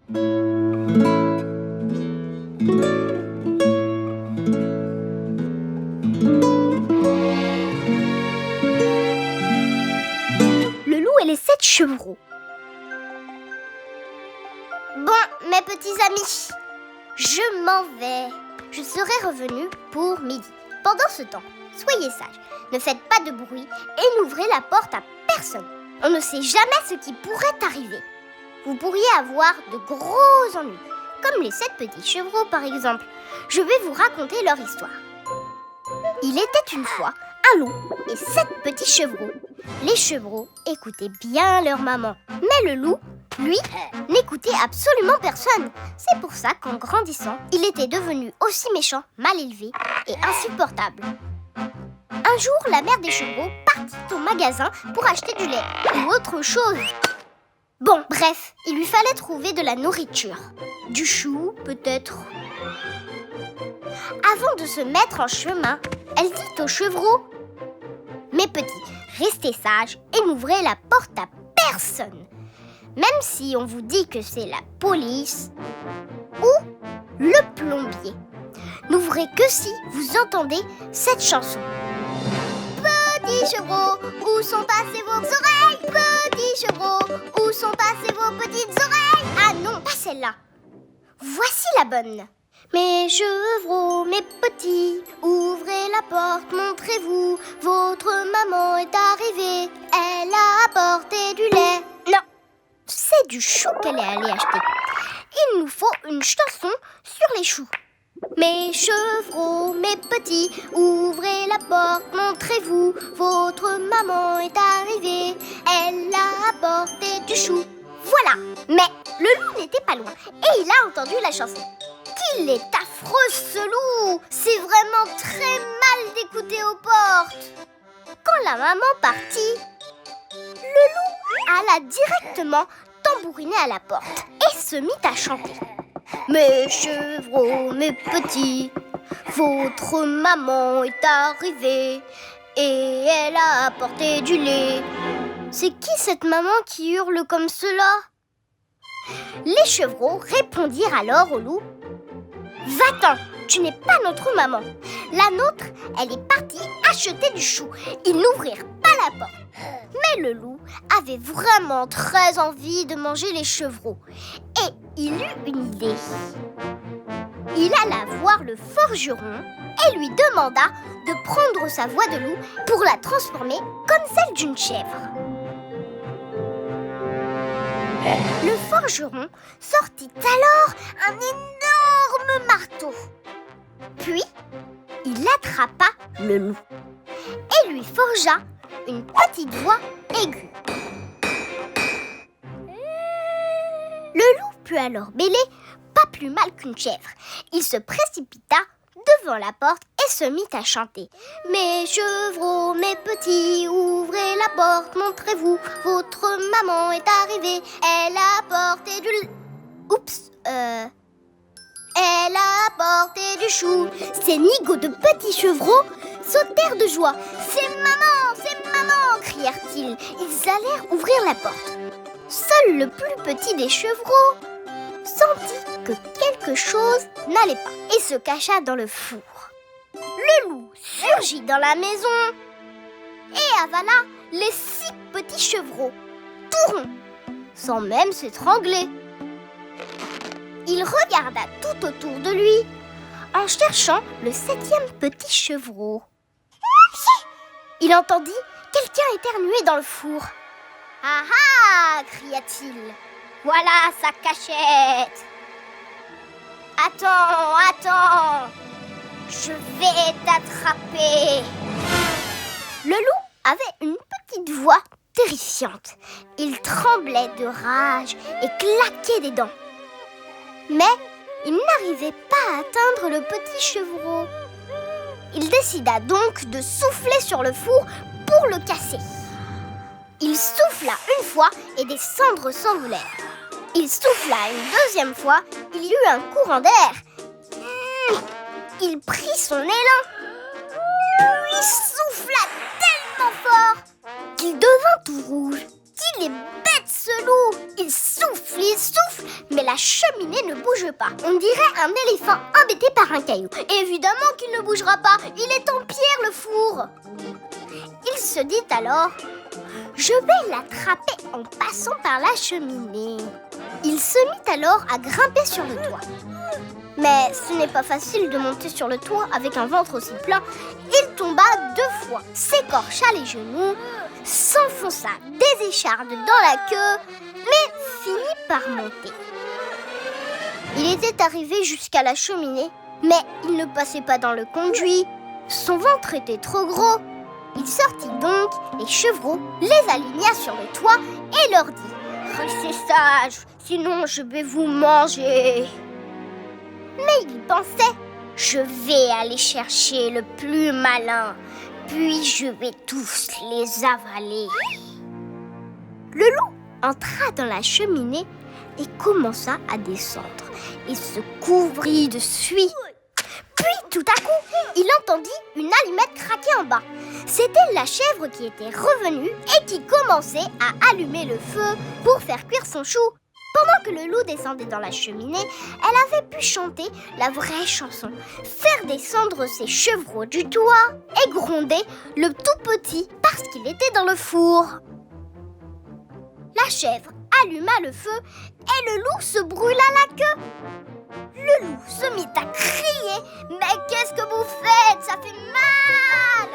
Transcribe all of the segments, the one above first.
Le loup et les 7 chevreaux. Bon, mes petits amis, je m'en vais. Je serai revenu pour midi. Pendant ce temps, soyez sages, ne faites pas de bruit et n'ouvrez la porte à personne. On ne sait jamais ce qui pourrait arriver. Vous pourriez avoir de gros ennuis, comme les 7 petits chevreaux par exemple. Je vais vous raconter leur histoire. Il était une fois un loup et 7 petits chevreaux. Les chevreaux écoutaient bien leur maman, mais le loup, lui, n'écoutait absolument personne. C'est pour ça qu'en grandissant, il était devenu aussi méchant, mal élevé et insupportable. Un jour, la mère des chevreaux partit au magasin pour acheter du lait ou autre chose. Bon, bref, il lui fallait trouver de la nourriture. Du chou, peut-être. Avant de se mettre en chemin, elle dit aux chevreaux: mes petits, restez sages et n'ouvrez la porte à personne. Même si on vous dit que c'est la police ou le plombier. N'ouvrez que si vous entendez cette chanson. Petits chevreaux, où sont passées vos oreilles? Petits chevreaux, où sont passées vos petites oreilles? Ah non, pas celle-là. Voici la bonne. Mes chevreaux, mes petits, ouvrez la porte, montrez-vous. Votre maman est arrivée, elle a apporté du lait. Non, c'est du chou qu'elle est allée acheter. Il nous faut une chanson sur les choux. Mes chevreaux, mes petits, ouvrez la porte, montrez-vous. Votre maman est arrivée, elle a apporté du chou. Voilà, mais le loup n'était pas loin et il a entendu la chanson. Qu'il est affreux ce loup! C'est vraiment très mal d'écouter aux portes. Quand la maman partit, le loup alla directement tambouriner à la porte et se mit à chanter. Mes chevreaux, mes petits, votre maman est arrivée et elle a apporté du lait. C'est qui cette maman qui hurle comme cela? Les chevreaux répondirent alors au loup: va-t'en, tu n'es pas notre maman. La nôtre, elle est partie acheter du chou. Ils n'ouvrirent pas la porte. Mais le loup avait vraiment très envie de manger les chevreaux. Et il eut une idée. Il alla voir le forgeron et lui demanda de prendre sa voix de loup pour la transformer comme celle d'une chèvre. Le forgeron sortit alors un énorme marteau. Puis, il attrapa le loup et lui forgea une petite voix aiguë. Le loup put alors bêler pas plus mal qu'une chèvre. Il se précipita devant la porte et se mit à chanter. Mes chevreaux, mes petits, ouvrez la porte, montrez-vous. Votre maman est arrivée, elle a apporté du lait. Oups, elle a apporté du chou. Ces nigauds de petits chevreaux sautèrent de joie. C'est maman, crièrent-ils. Ils allèrent ouvrir la porte. Seul le plus petit des chevreaux sentit que quelque chose n'allait pas et se cacha dans le four. Le loup surgit dans la maison et avala les 6 petits chevreaux, tout ronds, sans même s'étrangler. Il regarda tout autour de lui en cherchant le 7e petit chevreau. Il entendit quelqu'un éternuer dans le four. « Ah ah !» cria-t-il. « Voilà sa cachette !»« Attends, je vais t'attraper !» Le loup avait une petite voix terrifiante. Il tremblait de rage et claquait des dents. Mais il n'arrivait pas à atteindre le petit chevreau. Il décida donc de souffler sur le four pour le casser. Il souffla une fois et des cendres s'envolèrent. Il souffla une deuxième fois, il y eut un courant d'air. Il prit son élan. Il souffla tellement fort qu'il devint tout rouge. Qu'il est bête ce loup! Il souffle, mais la chose bouge pas. On dirait un éléphant embêté par un caillou. Évidemment qu'il ne bougera pas. Il est en pierre, le four. Il se dit alors: je vais l'attraper en passant par la cheminée. Il se mit alors à grimper sur le toit. Mais ce n'est pas facile de monter sur le toit avec un ventre aussi plein. Il tomba 2 fois, s'écorcha les genoux, s'enfonça des échardes dans la queue, mais finit par monter. Il était arrivé jusqu'à la cheminée, mais il ne passait pas dans le conduit. Son ventre était trop gros. Il sortit donc les chevreaux, les aligna sur le toit et leur dit: restez sages, sinon je vais vous manger. Mais il pensait: je vais aller chercher le plus malin, puis je vais tous les avaler. Le loup entra dans la cheminée et commença à descendre. Il se couvrit de suie. Puis tout à coup, il entendit une allumette craquer en bas. C'était la chèvre qui était revenue et qui commençait à allumer le feu pour faire cuire son chou. Pendant que le loup descendait dans la cheminée, elle avait pu chanter la vraie chanson, faire descendre ses chevreaux du toit et gronder le tout petit parce qu'il était dans le four. La chèvre alluma le feu et le loup se brûla la queue. Le loup se mit à crier: mais qu'est-ce que vous faites? Ça fait mal!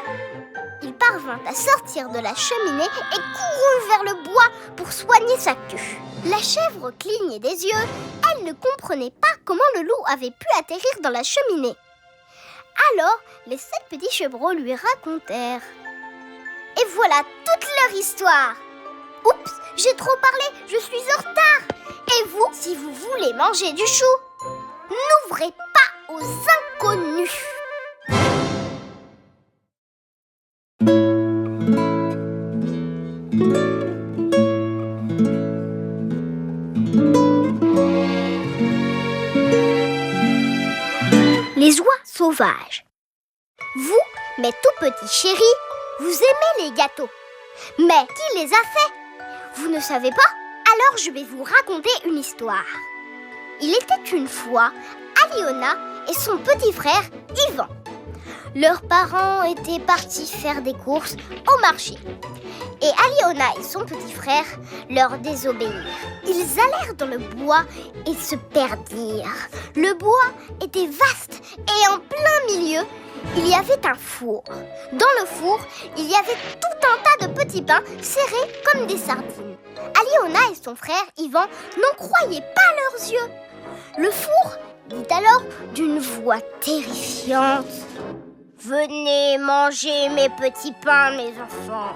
Il parvint à sortir de la cheminée et courut vers le bois pour soigner sa queue. La chèvre clignait des yeux. Elle ne comprenait pas comment le loup avait pu atterrir dans la cheminée. Alors, les 7 petits chevreaux lui racontèrent. Et voilà toute leur histoire. Oups, j'ai trop parlé, je suis en retard. Et vous, si vous voulez manger du chou, n'ouvrez pas aux inconnus. Les oies sauvages. Vous, mes tout petits chéris, vous aimez les gâteaux. Mais qui les a faits? Vous ne savez pas? Alors je vais vous raconter une histoire. Il était une fois Aliona et son petit frère Ivan. Leurs parents étaient partis faire des courses au marché. Et Aliona et son petit frère leur désobéirent. Ils allèrent dans le bois et se perdirent. Le bois était vaste et en plein milieu, il y avait un four. Dans le four, il y avait tout un tas de petits pains serrés comme des sardines. Aliona et son frère Ivan n'en croyaient pas leurs yeux. Le four dit alors d'une voix terrifiante: venez manger mes petits pains, mes enfants.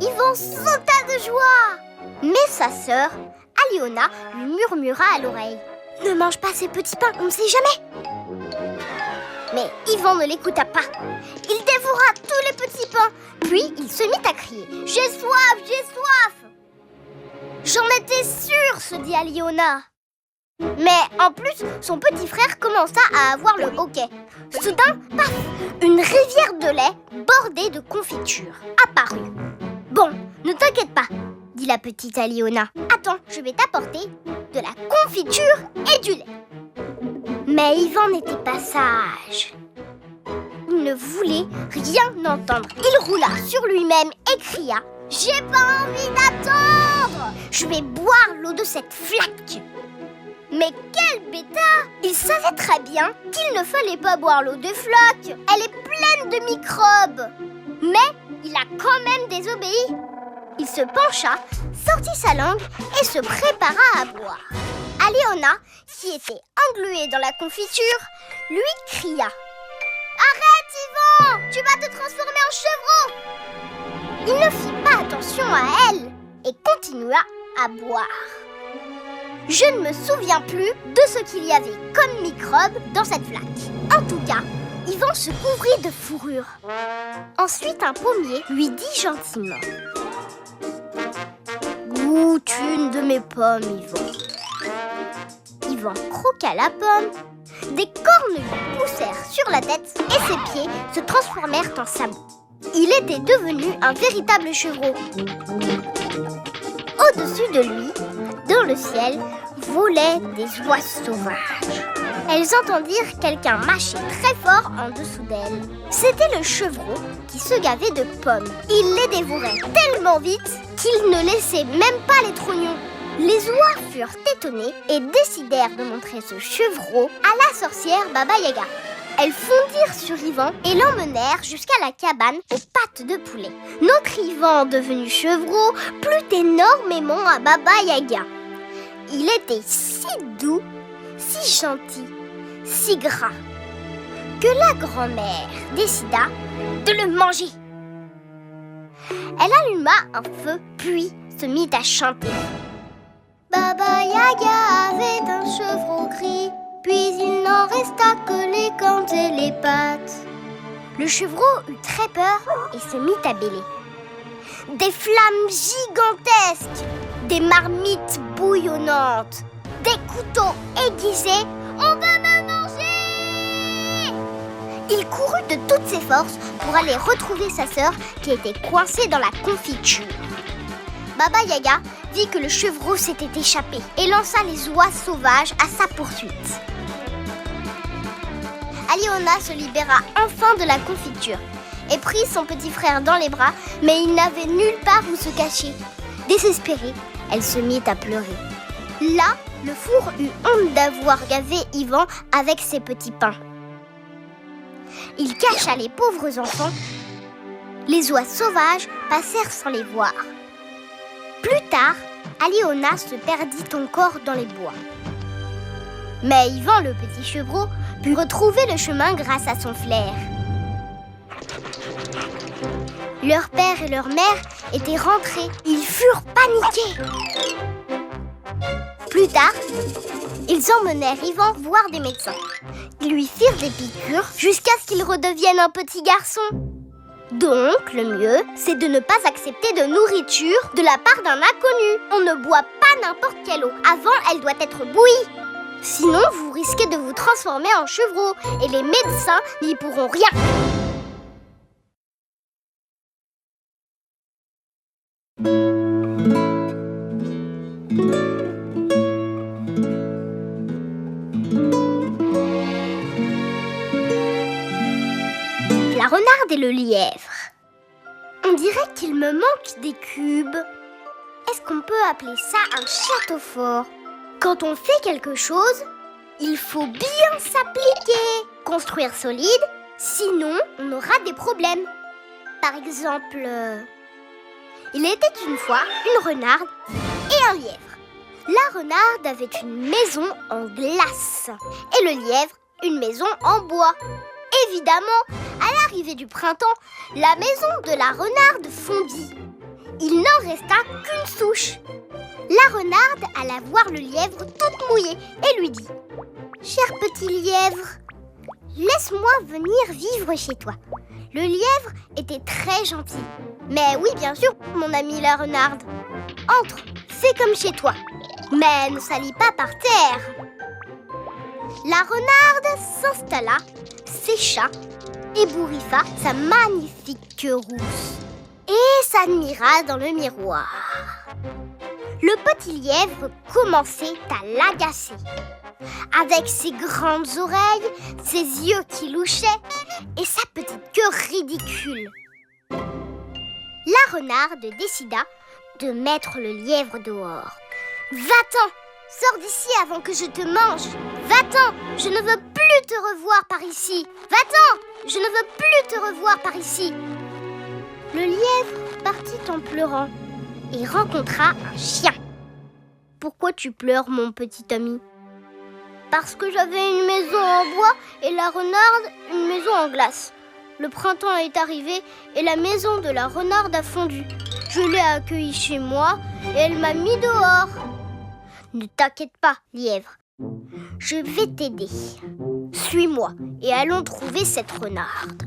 Ivan sauta de joie. Mais sa sœur, Aliona, lui murmura à l'oreille: ne mange pas ces petits pains, on ne sait jamais. Mais Ivan ne l'écouta pas. Il dévora tous les petits pains, puis il se mit à crier: j'ai soif, j'ai soif. J'en étais sûre, se dit Aliona. Mais en plus, son petit frère commença à avoir le hoquet. Soudain, paf, une rivière de lait bordée de confiture apparut. Bon, ne t'inquiète pas, dit la petite Aliona. Attends, je vais t'apporter de la confiture et du lait. Mais Ivan n'était pas sage. Il ne voulait rien entendre. Il roula sur lui-même et cria: j'ai pas envie d'attendre. Je vais boire l'eau de cette flaque. Mais quel bêta! Il savait très bien qu'il ne fallait pas boire l'eau des flaques. Elle est pleine de microbes. Mais il a quand même désobéi. Il se pencha, sortit sa langue et se prépara à boire. Aliona, qui était engluée dans la confiture, lui cria: arrête, Ivan! Tu vas te transformer en chevreau! Il ne fit pas attention à elle et continua à boire. Je ne me souviens plus de ce qu'il y avait comme microbe dans cette flaque. En tout cas, Ivan se couvrit de fourrure. Ensuite, un pommier lui dit gentiment: goûte une de mes pommes, Ivan. Ivan croqua la pomme. Des cornes lui poussèrent sur la tête et ses pieds se transformèrent en sabots. Il était devenu un véritable chevreau. Au-dessus de lui, dans le ciel, volaient des oies sauvages. Elles entendirent quelqu'un mâcher très fort en dessous d'elles. C'était le chevreau qui se gavait de pommes. Il les dévorait tellement vite qu'il ne laissait même pas les trognons. Les oies furent étonnées et décidèrent de montrer ce chevreau à la sorcière Baba Yaga. Elles fondirent sur Yvan et l'emmenèrent jusqu'à la cabane aux pattes de poulet. Notre Yvan, devenu chevreau, plut énormément à Baba Yaga. Il était si doux, si gentil, si gras, que la grand-mère décida de le manger. Elle alluma un feu, puis se mit à chanter. Baba Yaga avait un chevreau gris, puis il n'en resta que les cornes et les pattes. Le chevreau eut très peur et se mit à bêler. Des flammes gigantesques, des marmites bouillonnantes, des couteaux aiguisés. On va me manger! Il courut de toutes ses forces pour aller retrouver sa sœur qui était coincée dans la confiture. Baba Yaga vit que le chevreau s'était échappé et lança les oies sauvages à sa poursuite. Aliona se libéra enfin de la confiture et prit son petit frère dans les bras, mais il n'avait nulle part où se cacher. Désespérée, elle se mit à pleurer. Là, le four eut honte d'avoir gavé Yvan avec ses petits pains. Il cacha les pauvres enfants. Les oies sauvages passèrent sans les voir. Plus tard, Aliona se perdit encore dans les bois. Mais Yvan, le petit chevreau, put retrouver le chemin grâce à son flair. Leur père et leur mère étaient rentrés. Ils furent paniqués. Plus tard, ils emmenèrent Yvan voir des médecins. Ils lui firent des piqûres jusqu'à ce qu'il redevienne un petit garçon. Donc, le mieux, c'est de ne pas accepter de nourriture de la part d'un inconnu. On ne boit pas n'importe quelle eau. Avant, elle doit être bouillie. Sinon, vous risquez de vous transformer en chevreau et les médecins n'y pourront rien. La renarde et le lièvre. On dirait qu'il me manque des cubes. Est-ce qu'on peut appeler ça un château fort? Quand on fait quelque chose, il faut bien s'appliquer. Construire solide, sinon on aura des problèmes. Par exemple, il était une fois une renarde et un lièvre. La renarde avait une maison en glace et le lièvre une maison en bois. Évidemment, à l'arrivée du printemps, la maison de la renarde fondit. Il n'en resta qu'une souche. La renarde alla voir le lièvre toute mouillée et lui dit « Cher petit lièvre, laisse-moi venir vivre chez toi. » Le lièvre était très gentil. « Mais oui, bien sûr, mon ami la renarde. Entre, fais comme chez toi. Mais ne salis pas par terre. » La renarde s'installa, sécha, ébouriffa sa magnifique queue rousse et s'admira dans le miroir. Le petit lièvre commençait à l'agacer. Avec ses grandes oreilles, ses yeux qui louchaient et sa petite queue ridicule. La renarde décida de mettre le lièvre dehors. « Va-t'en, sors d'ici avant que je te mange. Va-t'en, je ne veux plus te revoir par ici. Va-t'en, je ne veux plus te revoir par ici. » Le lièvre partit en pleurant et rencontra un chien. « Pourquoi tu pleures, mon petit ami ?»« Parce que j'avais une maison en bois et la renarde une maison en glace. Le printemps est arrivé et la maison de la renarde a fondu. Je l'ai accueillie chez moi et elle m'a mis dehors. »« Ne t'inquiète pas, lièvre. Je vais t'aider. Suis-moi et allons trouver cette renarde. »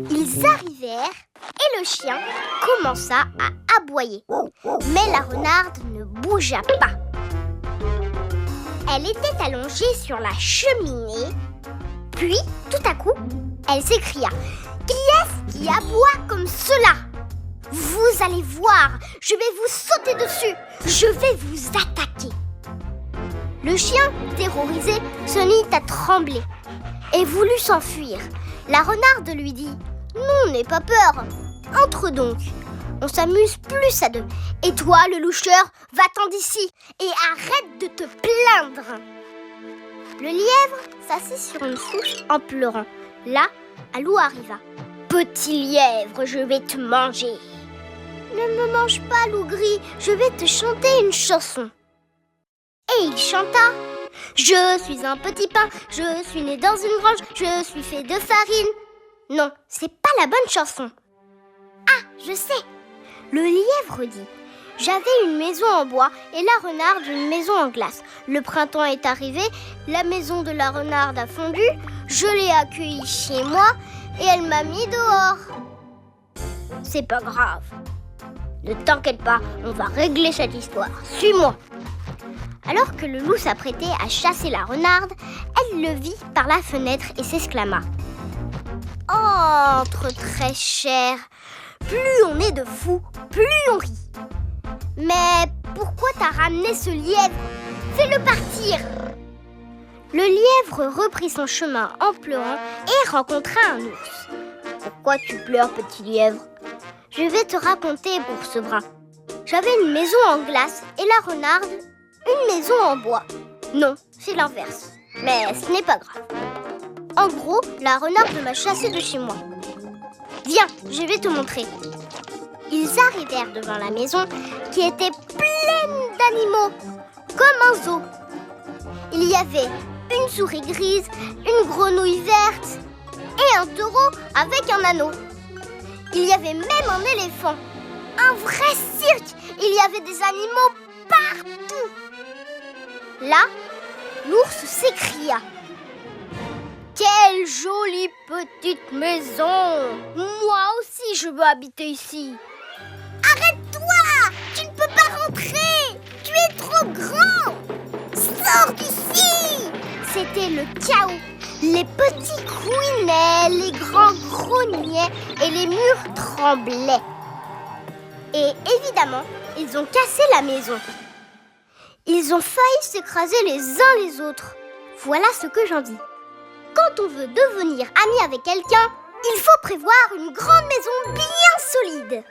Ils arrivèrent et le chien commença à aboyer. Mais la renarde ne bougea pas. Elle était allongée sur la cheminée. Puis, tout à coup, elle s'écria « Qui est-ce qui aboie comme cela ?» Vous allez voir, je vais vous sauter dessus. Je vais vous attaquer. Le chien, terrorisé, se mit à trembler et voulut s'enfuir. La renarde lui dit « Non, n'aie pas peur. Entre donc. On s'amuse plus à deux. Et toi, le loucheur, va-t'en d'ici et arrête de te plaindre. » Le lièvre s'assit sur une souche en pleurant. Là, un loup arriva. « Petit lièvre, je vais te manger. »« Ne me mange pas, loup gris, je vais te chanter une chanson. » Et il chanta. « Je suis un petit pain, je suis né dans une grange, je suis fait de farine. » Non, c'est pas la bonne chanson. Ah, je sais. Le lièvre dit « J'avais une maison en bois et la renarde une maison en glace. Le printemps est arrivé, la maison de la renarde a fondu, je l'ai accueillie chez moi et elle m'a mis dehors. » C'est pas grave. Ne t'inquiète pas, on va régler cette histoire. Suis-moi. Alors que le loup s'apprêtait à chasser la renarde, elle le vit par la fenêtre et s'exclama « Entre, très cher. Plus on est de fous, plus on rit. Mais pourquoi t'as ramené ce lièvre? Fais-le partir !» Le lièvre reprit son chemin en pleurant et rencontra un ours. « Pourquoi tu pleures, petit lièvre? Je vais te raconter, ours brun. J'avais une maison en glace et la renarde, une maison en bois. Non, c'est l'inverse. Mais ce n'est pas grave. En gros, la renarde m'a chassé de chez moi. Viens, je vais te montrer. » Ils arrivèrent devant la maison qui était pleine d'animaux, comme un zoo. Il y avait une souris grise, une grenouille verte et un taureau avec un anneau. Il y avait même un éléphant, un vrai cirque. Il y avait des animaux partout. Là, l'ours s'écria. « Quelle jolie petite maison! Moi aussi, je veux habiter ici. » « Arrête-toi! Tu ne peux pas rentrer! Tu es trop grand! Sors d'ici !» C'était le chaos. Les petits couinaient, les grands grognaient et les murs tremblaient. Et évidemment, ils ont cassé la maison. Ils ont failli s'écraser les uns les autres. Voilà ce que j'en dis. Quand on veut devenir ami avec quelqu'un, il faut prévoir une grande maison bien solide.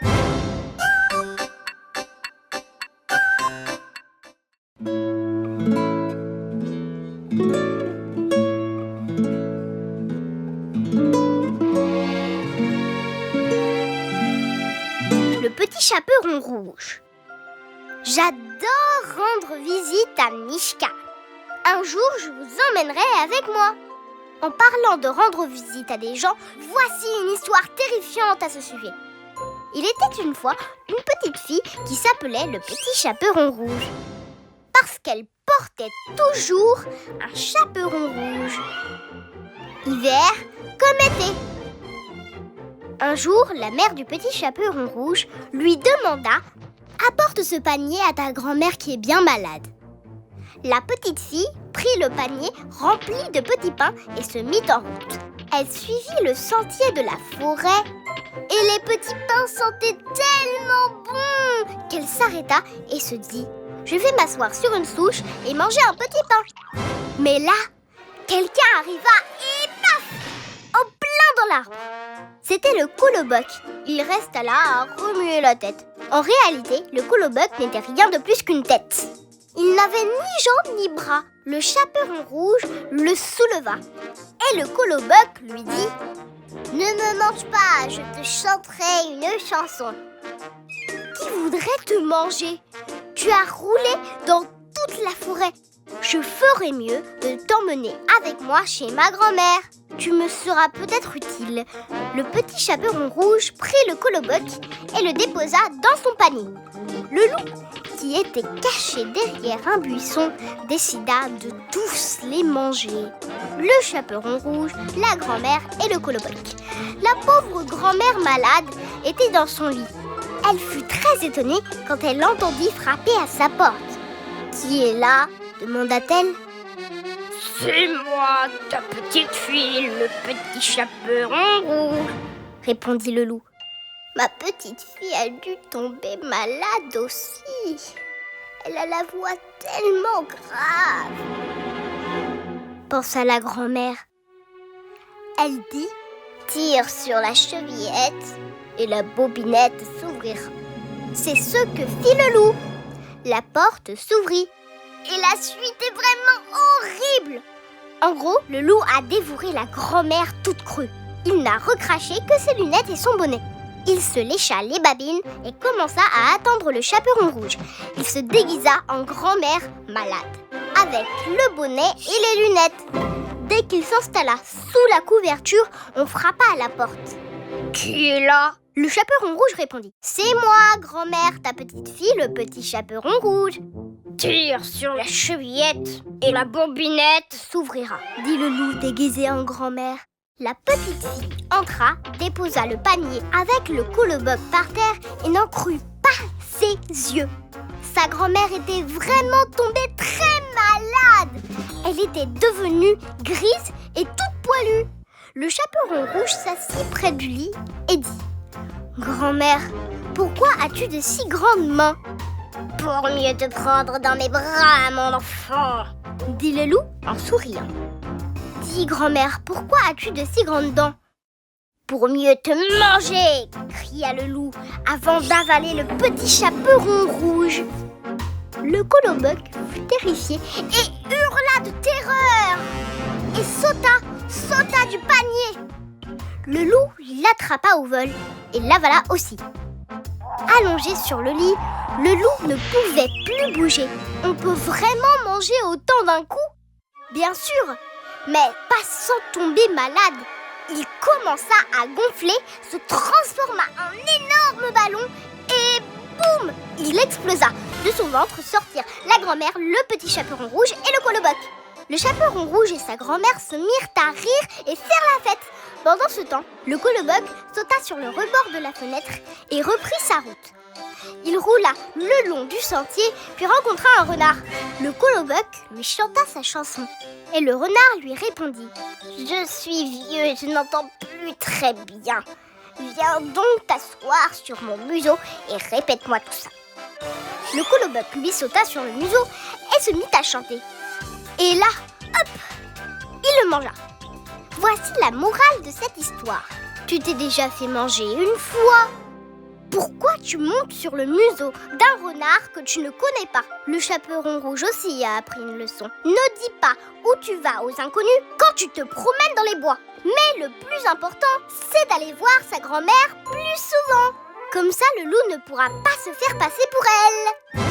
Le petit chaperon rouge. J'adore rendre visite à Mishka. Un jour, je vous emmènerai avec moi. En parlant de rendre visite à des gens, voici une histoire terrifiante à ce sujet. Il était une fois une petite fille qui s'appelait le petit chaperon rouge. Parce qu'elle portait toujours un chaperon rouge. Hiver comme été. Un jour, la mère du petit chaperon rouge lui demanda « Apporte ce panier à ta grand-mère qui est bien malade. » La petite fille prit le panier rempli de petits pains et se mit en route. Elle suivit le sentier de la forêt et les petits pains sentaient tellement bon qu'elle s'arrêta et se dit « Je vais m'asseoir sur une souche et manger un petit pain. » Mais là, quelqu'un arriva et paf! En plein dans l'arbre. C'était le coloboc. Il resta là à remuer la tête. En réalité, le coloboc n'était rien de plus qu'une tête. Il n'avait ni jambes ni bras. Le chaperon rouge le souleva. Et le coloboc lui dit « Ne me mange pas, je te chanterai une chanson. » Qui voudrait te manger? Tu as roulé dans toute la forêt. Je ferai mieux de t'emmener avec moi chez ma grand-mère. Tu me seras peut-être utile. Le petit chaperon rouge prit le coloboc et le déposa dans son panier. Le loup, qui était caché derrière un buisson, décida de tous les manger. Le chaperon rouge, la grand-mère et le coloboc. La pauvre grand-mère malade était dans son lit. Elle fut très étonnée quand elle entendit frapper à sa porte. « Qui est là ?» demanda-t-elle. « C'est moi, ta petite fille, le petit chaperon rouge, » répondit le loup. Ma petite fille a dû tomber malade aussi. Elle a la voix tellement grave. Pensa la grand-mère. Elle dit, tire sur la chevillette et la bobinette s'ouvrira. C'est ce que fit le loup. La porte s'ouvrit et la suite est vraiment horrible. En gros, le loup a dévoré la grand-mère toute crue. Il n'a recraché que ses lunettes et son bonnet. Il se lécha les babines et commença à attendre le chaperon rouge. Il se déguisa en grand-mère malade, avec le bonnet et les lunettes. Dès qu'il s'installa sous la couverture, on frappa à la porte. « Qui est là ?» Le chaperon rouge répondit. « C'est moi, grand-mère, ta petite fille, le petit chaperon rouge. »« Tire sur la chevillette et la bobinette s'ouvrira, » dit le loup déguisé en grand-mère. La petite fille entra, déposa le panier avec le coloboc par terre et n'en crut pas ses yeux. Sa grand-mère était vraiment tombée très malade. Elle était devenue grise et toute poilue. Le chaperon rouge s'assit près du lit et dit « Grand-mère, pourquoi as-tu de si grandes mains ?»« Pour mieux te prendre dans mes bras, mon enfant » dit le loup en souriant. « Dis, grand-mère, pourquoi as-tu de si grandes dents ?»« Pour mieux te manger » cria le loup avant d'avaler le petit chaperon rouge. Le coloboc fut terrifié et hurla de terreur et sauta du panier. Le loup l'attrapa au vol et l'avala aussi. Allongé sur le lit, le loup ne pouvait plus bouger. On peut vraiment manger autant d'un coup ? Bien sûr, mais pas sans tomber malade. Il commença à gonfler, se transforma en énorme ballon et boum ! Il explosa. De son ventre sortirent la grand-mère, le petit chaperon rouge et le coloboc. Le chaperon rouge et sa grand-mère se mirent à rire et faire la fête. Pendant ce temps, le coloboc sauta sur le rebord de la fenêtre et reprit sa route. Il roula le long du sentier, puis rencontra un renard. Le coloboc lui chanta sa chanson. Et le renard lui répondit « Je suis vieux et je n'entends plus très bien. Viens donc t'asseoir sur mon museau et répète-moi tout ça. » Le coloboc lui sauta sur le museau et se mit à chanter. Et là, hop, il le mangea. Voici la morale de cette histoire. Tu t'es déjà fait manger une fois. Pourquoi tu montes sur le museau d'un renard que tu ne connais pas ? Le chaperon rouge aussi a appris une leçon. Ne dis pas où tu vas aux inconnus quand tu te promènes dans les bois. Mais le plus important, c'est d'aller voir sa grand-mère plus souvent. Comme ça, le loup ne pourra pas se faire passer pour elle.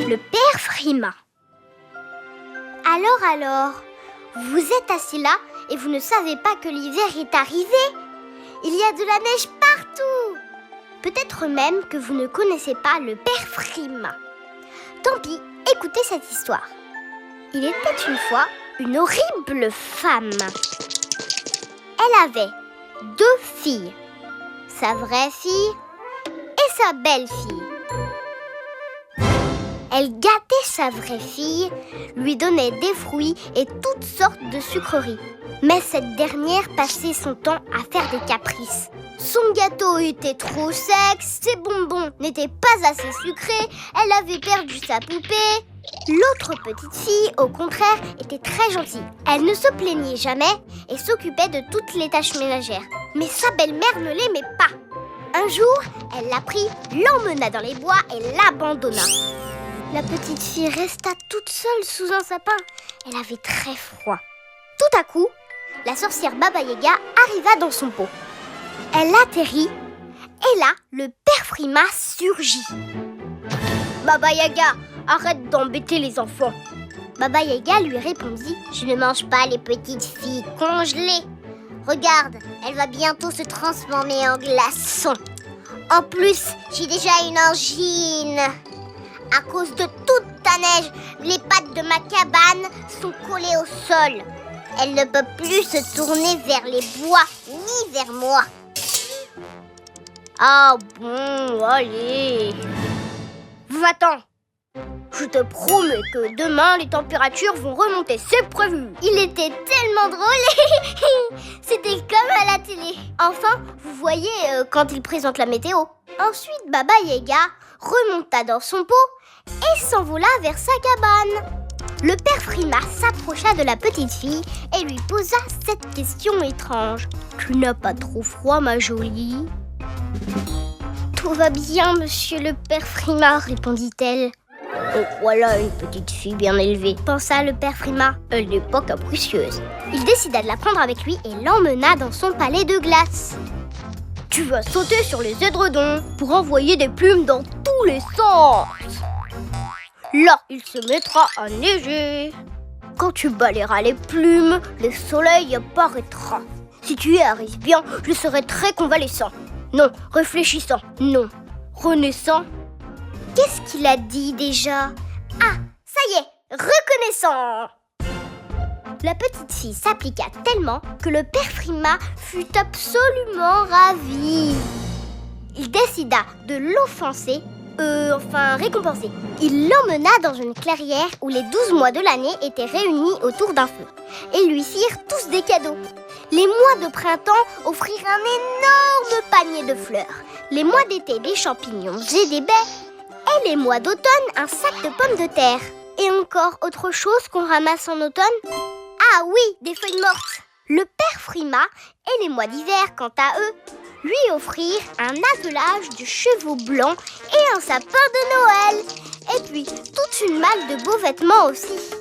Le père Frima. Alors, vous êtes assis là et vous ne savez pas que l'hiver est arrivé. Il y a de la neige partout. Peut-être même que vous ne connaissez pas le père Frima. Tant pis, écoutez cette histoire. Il était une fois une horrible femme. Elle avait 2 filles, sa vraie fille et sa belle-fille. Elle gâtait sa vraie fille, lui donnait des fruits et toutes sortes de sucreries. Mais cette dernière passait son temps à faire des caprices. Son gâteau était trop sec, ses bonbons n'étaient pas assez sucrés, elle avait perdu sa poupée. L'autre petite fille, au contraire, était très gentille. Elle ne se plaignait jamais et s'occupait de toutes les tâches ménagères. Mais sa belle-mère ne l'aimait pas. Un jour, elle la prit, l'emmena dans les bois et l'abandonna. La petite fille resta toute seule sous un sapin. Elle avait très froid. Tout à coup, la sorcière Baba Yaga arriva dans son pot. Elle atterrit et là, le père Frima surgit. « Baba Yaga, arrête d'embêter les enfants !» Baba Yaga lui répondit « Je ne mange pas les petites filles congelées. Regarde, elle va bientôt se transformer en glaçon. En plus, j'ai déjà une angine. À cause de toute ta neige, les pattes de ma cabane sont collées au sol. Elle ne peut plus se tourner vers les bois ni vers moi. » Ah bon, allez. Va-t'en. Je te promets que demain, les températures vont remonter, c'est prévu. Il était tellement drôle. C'était comme à la télé. Enfin, vous voyez quand il présente la météo. Ensuite, Baba Yaga remonta dans son pot et s'envola vers sa cabane. Le père Frima s'approcha de la petite fille et lui posa cette question étrange. « Tu n'as pas trop froid, ma jolie ?» « Tout va bien, monsieur le père Frima, répondit-elle. « Oh, voilà une petite fille bien élevée, pensa le père Frima. Elle n'est pas capricieuse. » Il décida de la prendre avec lui et l'emmena dans son palais de glace. « Tu vas sauter sur les édredons pour envoyer des plumes dans tous les sens. Là, il se mettra à neiger. Quand tu balayeras les plumes, le soleil apparaîtra. Si tu y arrives bien, je serai très convalescent. Non, réfléchissant. Non, renaissant. » Qu'est-ce qu'il a dit déjà? Ah, ça y est, reconnaissant. La petite fille s'appliqua tellement que le père Frima fut absolument ravi. Il décida de l'offenser, récompenser. Il l'emmena dans une clairière où les 12 mois de l'année étaient réunis autour d'un feu et lui firent tous des cadeaux. Les mois de printemps offrirent un énorme panier de fleurs, les mois d'été des champignons et des baies, et les mois d'automne un sac de pommes de terre. Et encore autre chose qu'on ramasse en automne? Ah oui, des feuilles mortes. Le père Frima et les mois d'hiver, quant à eux, lui offrirent un attelage de chevaux blancs et un sapin de Noël. Et puis, toute une malle de beaux vêtements aussi.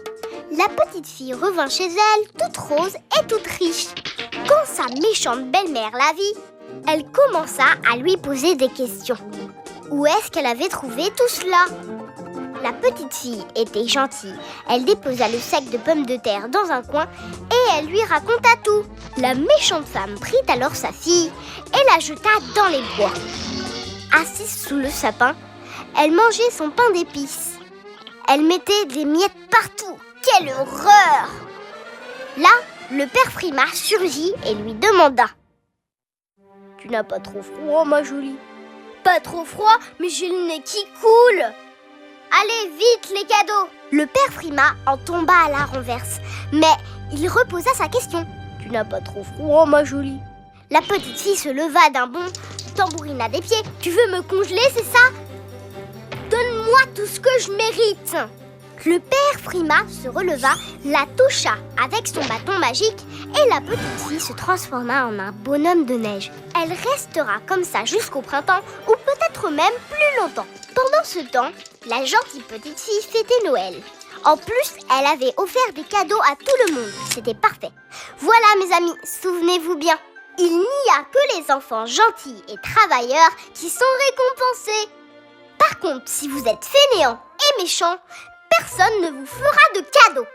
La petite fille revint chez elle, toute rose et toute riche. Quand sa méchante belle-mère la vit, elle commença à lui poser des questions. Où est-ce qu'elle avait trouvé tout cela? La petite fille était gentille. Elle déposa le sac de pommes de terre dans un coin et elle lui raconta tout. La méchante femme prit alors sa fille et la jeta dans les bois. Assise sous le sapin, elle mangeait son pain d'épices. Elle mettait des miettes partout. Quelle horreur! Là, le père Frima surgit et lui demanda: « Tu n'as pas trop froid, ma jolie? » « Pas trop froid, mais j'ai le nez qui coule. » « Allez, vite, les cadeaux !» Le père Frima en tomba à la renverse, mais il reposa sa question. « Tu n'as pas trop froid, ma jolie ?» La petite fille se leva d'un bond, tambourina des pieds. « Tu veux me congeler, c'est ça? Donne-moi tout ce que je mérite !» Le père Frima se releva, la toucha avec son bâton magique et la petite fille se transforma en un bonhomme de neige. Elle restera comme ça jusqu'au printemps ou peut-être même plus longtemps. Pendant ce temps, la gentille petite fille fêtait Noël. En plus, elle avait offert des cadeaux à tout le monde. C'était parfait. Voilà mes amis, souvenez-vous bien, il n'y a que les enfants gentils et travailleurs qui sont récompensés. Par contre, si vous êtes fainéants et méchants, personne ne vous fera de cadeaux.